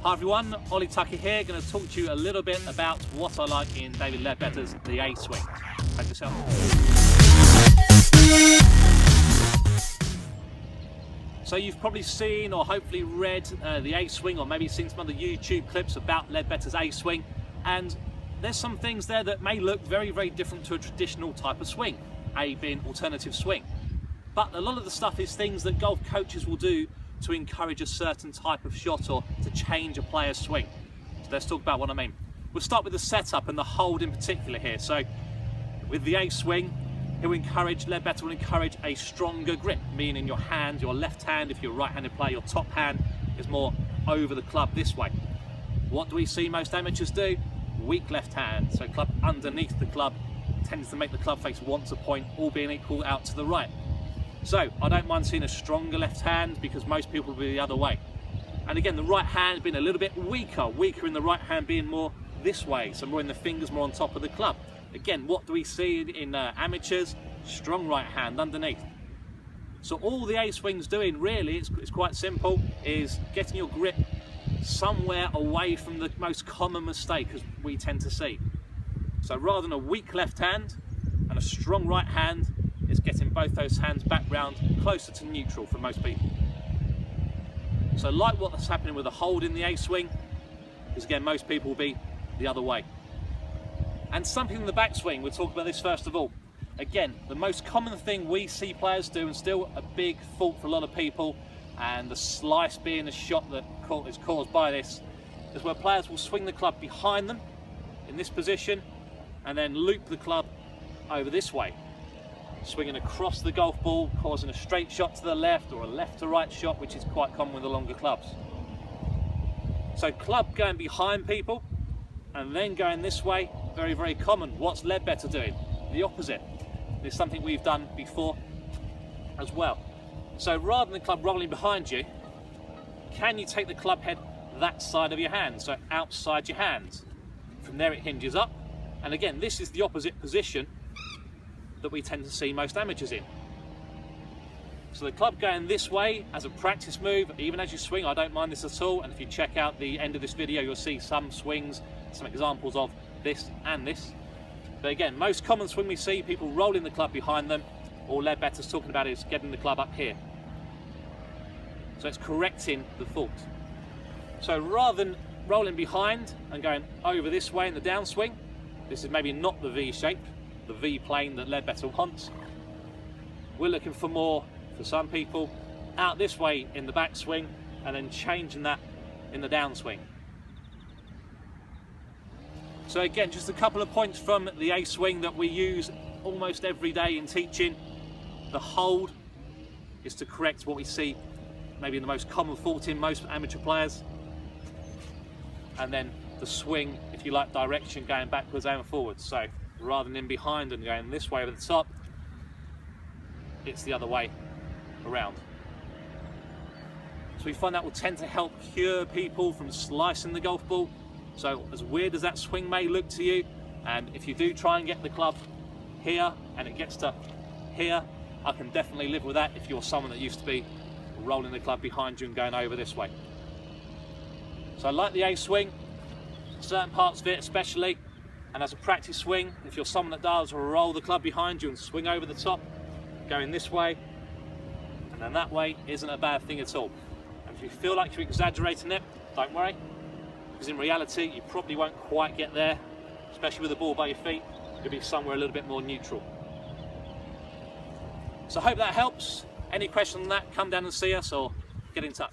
Hi everyone, Oli Tucker here, going to talk to you a little bit about what I like in David Leadbetter's the A-Swing. Take yourself. So you've probably seen or hopefully read the A-Swing, or maybe seen some other YouTube clips about Leadbetter's A-Swing, and there's some things there that may look very, very different to a traditional type of swing, A being alternative swing. But a lot of the stuff is things that golf coaches will do to encourage a certain type of shot or to change a player's swing. So let's talk about what I mean. We'll start with the setup and the hold in particular here. So with the A-Swing, Leadbetter will encourage a stronger grip, meaning your hand, your left hand, if you're a right-handed player, your top hand is more over the club this way. What do we see most amateurs do? Weak left hand, so club underneath the club tends to make the club face want to point, all being equal, out to the right. So I don't mind seeing a stronger left hand because most people will be the other way. And again, the right hand being a little bit weaker in the right hand being more this way, so more in the fingers, more on top of the club. Again, what do we see in amateurs? Strong right hand underneath. So all the A-Swing's doing really, it's quite simple, is getting your grip somewhere away from the most common mistake as we tend to see. So rather than a weak left hand and a strong right hand, it's getting both those hands back round closer to neutral for most people. So like what's happening with the hold in the A-Swing, is again most people will be the other way. And something in the backswing, we'll talk about this first of all. Again, the most common thing we see players do, and still a big fault for a lot of people, and the slice being a shot that is caused by this, is where players will swing the club behind them in this position and then loop the club over this way, swinging across the golf ball, causing a straight shot to the left or a left to right shot, which is quite common with the longer clubs. So club going behind people and then going this way, very, very common. What's Leadbetter doing? The opposite. It's something we've done before as well. So rather than the club rolling behind you, can you take the club head that side of your hand, so outside your hands? From there it hinges up, and again this is the opposite position that we tend to see most amateurs in. So the club going this way as a practice move, even as you swing, I don't mind this at all, and if you check out the end of this video you'll see some swings, some examples of this and this. But again, most common swing we see, people rolling the club behind them. All Leadbetter's talking about is getting the club up here. So it's correcting the fault. So rather than rolling behind and going over this way in the downswing, this is maybe not the V shape, the V plane that Leadbetter wants. We're looking for more, for some people, out this way in the backswing and then changing that in the downswing. So again, just a couple of points from the A-Swing that we use almost every day in teaching. The hold is to correct what we see maybe the most common fault in most amateur players. And then the swing, if you like, direction going backwards and forwards. So rather than in behind and going this way over the top, it's the other way around. So we find that will tend to help cure people from slicing the golf ball. So as weird as that swing may look to you, and if you do try and get the club here and it gets to here, I can definitely live with that if you're someone that used to be rolling the club behind you and going over this way. So I like the A-Swing, certain parts of it especially, and as a practice swing, if you're someone that does roll the club behind you and swing over the top, going this way and then that way isn't a bad thing at all. And if you feel like you're exaggerating it, don't worry, because in reality you probably won't quite get there, especially with the ball by your feet. You'll be somewhere a little bit more neutral. So I hope that helps. Any question on that, come down and see us or get in touch.